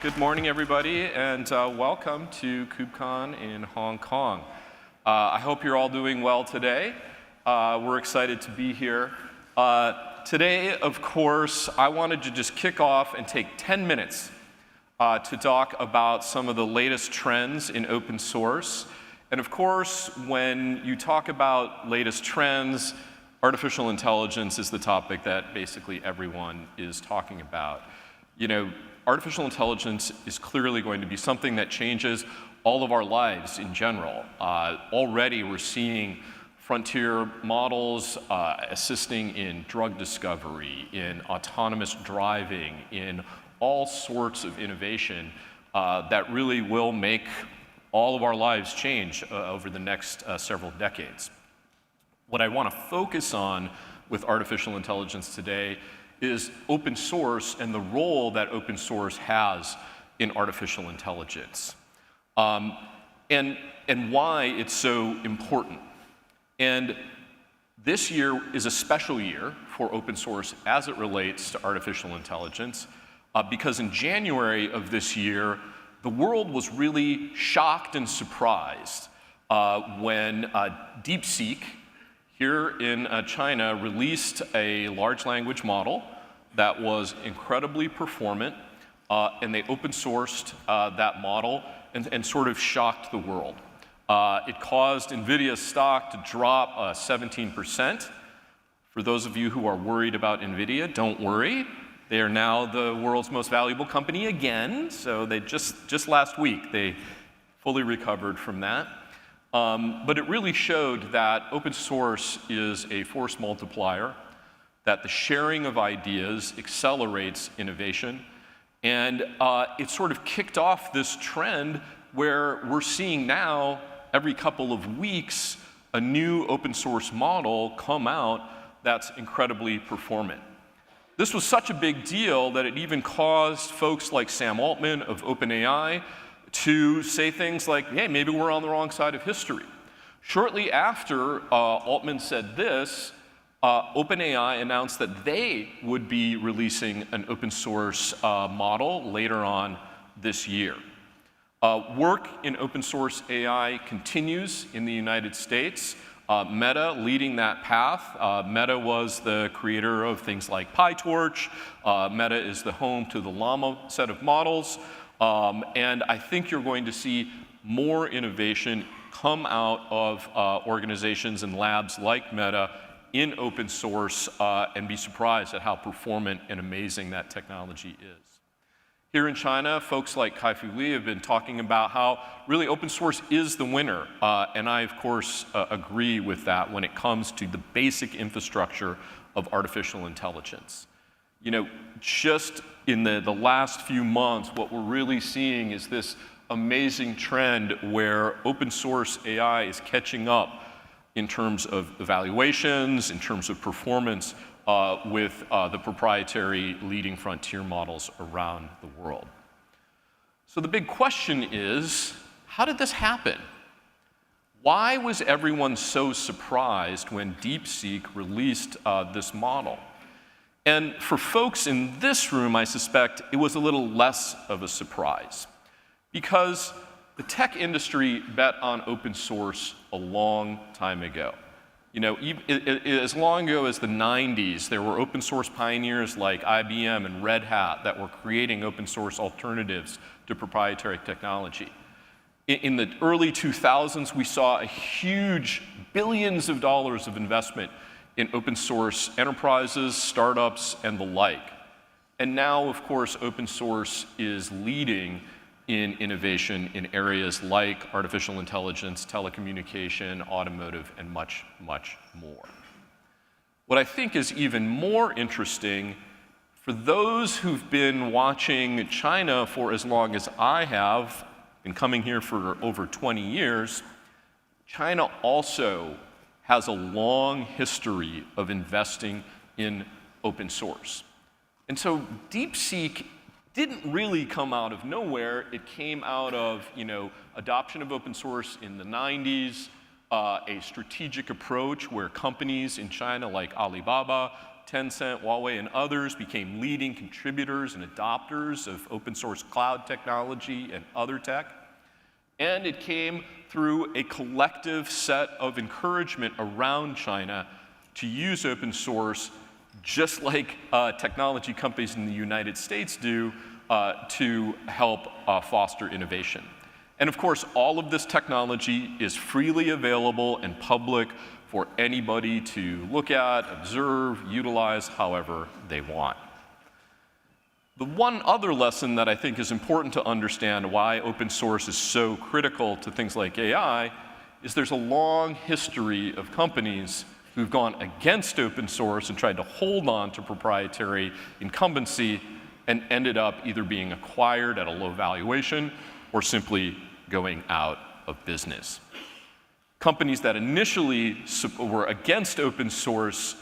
Good morning, everybody, and welcome to KubeCon in Hong Kong. I hope you're all doing well today. We're excited to be here. Today, of course, I wanted to just kick off and take 10 minutes to talk about some of the latest trends in open source. And of course, when you talk about latest trends, artificial intelligence is the topic that basically everyone is talking about. You know, artificial intelligence is clearly going to be something that changes all of our lives in general. Already we're seeing frontier models assisting in drug discovery, in autonomous driving, in all sorts of innovation that really will make all of our lives change over the next several decades. What I want to focus on with artificial intelligence today is open source and the role that open source has in artificial intelligence, and why it's so important. And this year is a special year for open source as it relates to artificial intelligence, because in January of this year, the world was really shocked and surprised when DeepSeek here in China released a large language model that was incredibly performant, and they open sourced that model and sort of shocked the world. It caused NVIDIA's stock to drop 17%. For those of you who are worried about NVIDIA, don't worry. They are now the world's most valuable company again, so they just last week they fully recovered from that. But it really showed that open source is a force multiplier, that the sharing of ideas accelerates innovation, and it sort of kicked off this trend where we're seeing now, every couple of weeks, a new open source model come out that's incredibly performant. This was such a big deal that it even caused folks like Sam Altman of OpenAI to say things like, hey, maybe we're on the wrong side of history. Shortly after Altman said this, OpenAI announced that they would be releasing an open source model later on this year. Work in open source AI continues in the United States. Meta leading that path. Meta was the creator of things like PyTorch. Meta is the home to the Llama set of models. And I think you're going to see more innovation come out of organizations and labs like Meta in open source, and be surprised at how performant and amazing that technology is. Here in China, folks like Kai-Fu Lee have been talking about how really open source is the winner, and I, of course, agree with that when it comes to the basic infrastructure of artificial intelligence. You know, just in the last few months, what we're really seeing is this amazing trend where open source AI is catching up in terms of evaluations, in terms of performance with the proprietary leading frontier models around the world. So the big question is, how did this happen? Why was everyone so surprised when DeepSeek released this model? And for folks in this room, I suspect it was a little less of a surprise, because the tech industry bet on open source a long time ago. You know, as long ago as the 90s, there were open source pioneers like IBM and Red Hat that were creating open source alternatives to proprietary technology. In the early 2000s, we saw a huge billions of dollars of investment in open source enterprises, startups, and the like. And now, of course, open source is leading in innovation in areas like artificial intelligence, telecommunication, automotive, and much, much more. What I think is even more interesting, for those who've been watching China for as long as I have, been coming here for over 20 years, China also has a long history of investing in open source. And so DeepSeek didn't really come out of nowhere. It came out of, adoption of open source in the 90s, a strategic approach where companies in China like Alibaba, Tencent, Huawei, and others became leading contributors and adopters of open source cloud technology and other tech. And it came through a collective set of encouragement around China to use open source, just like technology companies in the United States do, to help foster innovation. And of course, all of this technology is freely available and public for anybody to look at, observe, utilize however they want. The one other lesson that I think is important to understand why open source is so critical to things like AI is there's a long history of companies who've gone against open source and tried to hold on to proprietary incumbency and ended up either being acquired at a low valuation or simply going out of business. Companies that initially were against open source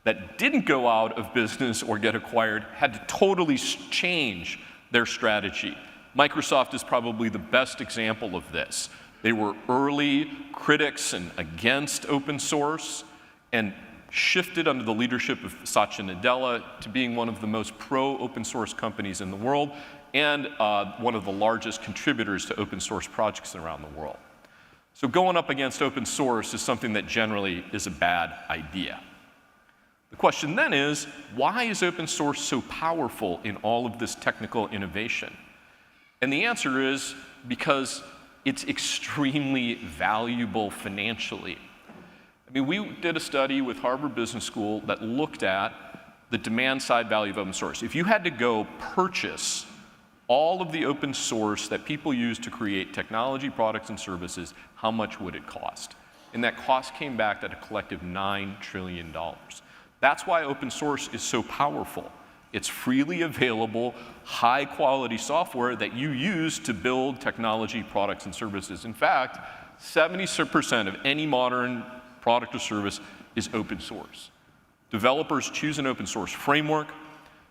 that didn't go out of business or get acquired had to totally change their strategy. Microsoft is probably the best example of this. They were early critics and against open source and shifted under the leadership of Satya Nadella to being one of the most pro-open source companies in the world and one of the largest contributors to open source projects around the world. So going up against open source is something that generally is a bad idea. The question then is, why is open source so powerful in all of this technical innovation? And the answer is because it's extremely valuable financially. I mean, we did a study with Harvard Business School that looked at the demand side value of open source. If you had to go purchase all of the open source that people use to create technology, products, and services, how much would it cost? And that cost came back at a collective $9 trillion. That's why open source is so powerful. It's freely available, high-quality software that you use to build technology, products, and services. In fact, 70% of any modern product or service is open source. Developers choose an open source framework.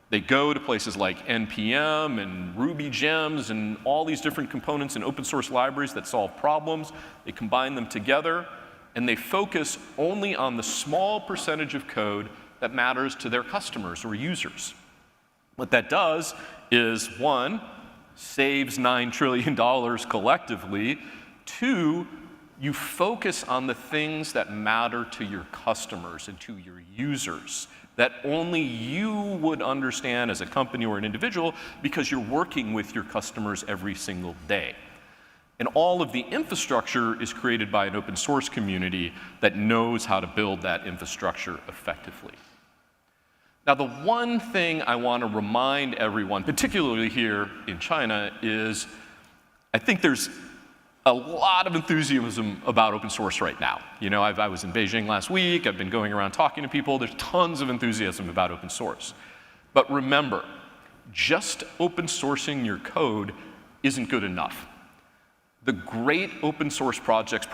They go to places like NPM and Ruby gems and all these different components and open source libraries that solve problems. They combine them together, and they focus only on the small percentage of code that matters to their customers or users. What that does is, one, saves $9 trillion collectively. Two, you focus on the things that matter to your customers and to your users that only you would understand as a company or an individual because you're working with your customers every single day. And all of the infrastructure is created by an open source community that knows how to build that infrastructure effectively. Now, the one thing I want to remind everyone, particularly here in China, is I think there's a lot of enthusiasm about open source right now. You know, I was in Beijing last week. I've been going around talking to people. There's tons of enthusiasm about open source. But remember, just open sourcing your code isn't good enough. The great open source projects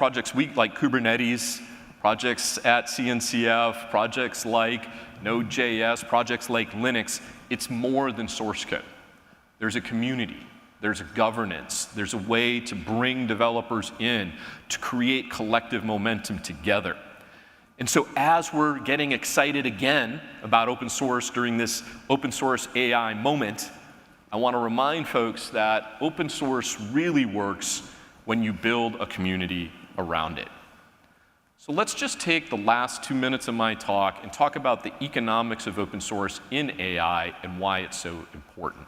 like Kubernetes, projects at CNCF, projects like Node.js, projects like Linux, it's more than source code. There's a community. There's a governance. There's a way to bring developers in to create collective momentum together. And so as we're getting excited again about open source during this open source AI moment, I want to remind folks that open source really works when you build a community around it. So let's just take the last 2 minutes of my talk and talk about the economics of open source in AI and why it's so important.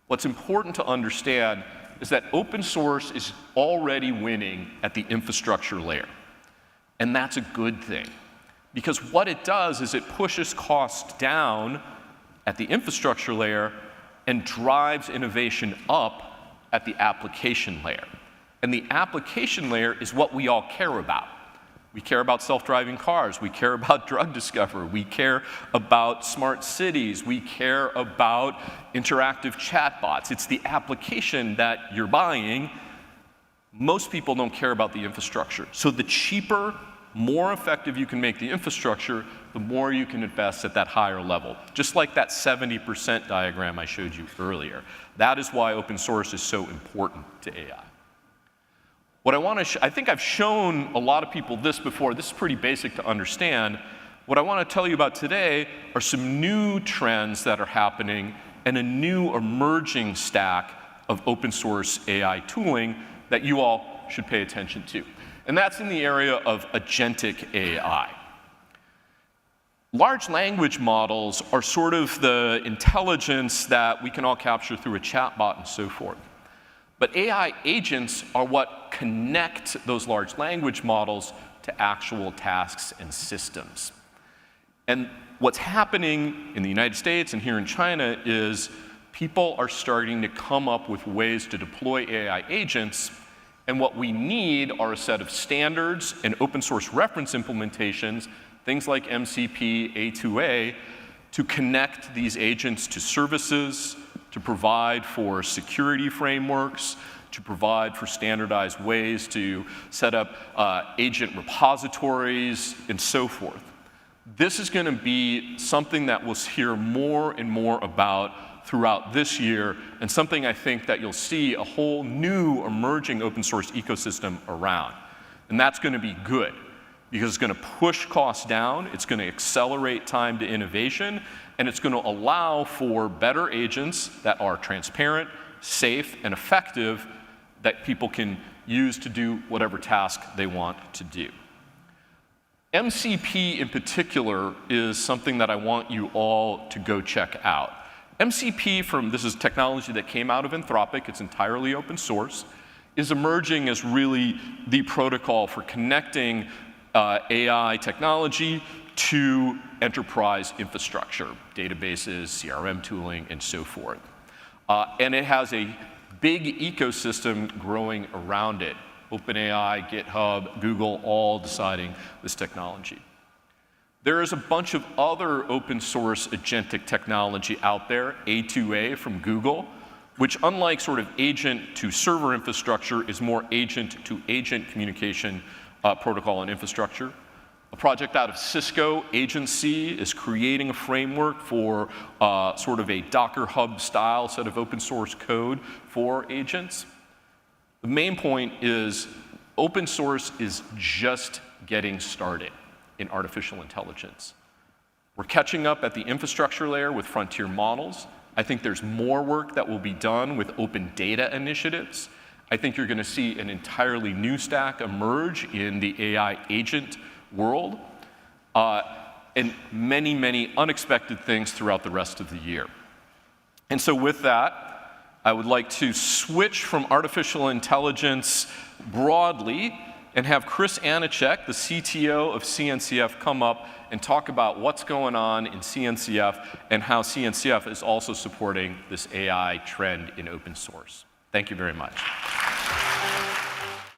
What's important to understand is that open source is already winning at the infrastructure layer. And that's a good thing. Because what it does is it pushes costs down at the infrastructure layer and drives innovation up at the application layer. And the application layer is what we all care about. We care about self-driving cars. We care about drug discovery. We care about smart cities. We care about interactive chatbots. It's the application that you're buying. Most people don't care about the infrastructure. So the cheaper, more effective you can make the infrastructure, the more you can invest at that higher level. Just like that 70% diagram I showed you earlier. That is why open source is so important to AI. What I think I've shown a lot of people this before. This is pretty basic to understand, What I want to tell you about today are some new trends that are happening and a new emerging stack of open source AI tooling that you all should pay attention to. And that's in the area of agentic AI. Large language models are sort of the intelligence that we can all capture through a chatbot and so forth. But AI agents are what connect those large language models to actual tasks and systems. And what's happening in the United States and here in China is people are starting to come up with ways to deploy AI agents, and what we need are a set of standards and open source reference implementations, things like MCP A2A, to connect these agents to services, to provide for security frameworks, to provide for standardized ways to set up agent repositories, and so forth. This is going to be something that we'll hear more and more about throughout this year, and something I think that you'll see a whole new emerging open source ecosystem around. And that's going to be good, because it's going to push costs down, it's going to accelerate time to innovation, and it's going to allow for better agents that are transparent, safe, and effective that people can use to do whatever task they want to do. MCP in particular is something that I want you all to go check out. MCP, this is technology that came out of Anthropic, it's entirely open source, is emerging as really the protocol for connecting AI technology to enterprise infrastructure, databases, CRM tooling, and so forth. And it has a big ecosystem growing around it. OpenAI, GitHub, Google, all deciding this technology. There is a bunch of other open source agentic technology out there, A2A from Google, which unlike sort of agent to server infrastructure is more agent to agent communication protocol and infrastructure. A project out of Cisco, Agency, is creating a framework for sort of a Docker Hub style set of open source code for agents. The main point is open source is just getting started in artificial intelligence. We're catching up at the infrastructure layer with frontier models. I think there's more work that will be done with open data initiatives. I think you're going to see an entirely new stack emerge in the AI agent world, and many, many unexpected things throughout the rest of the year. And so with that, I would like to switch from artificial intelligence broadly and have Chris Anichek, the CTO of CNCF, come up and talk about what's going on in CNCF and how CNCF is also supporting this AI trend in open source. Thank you very much.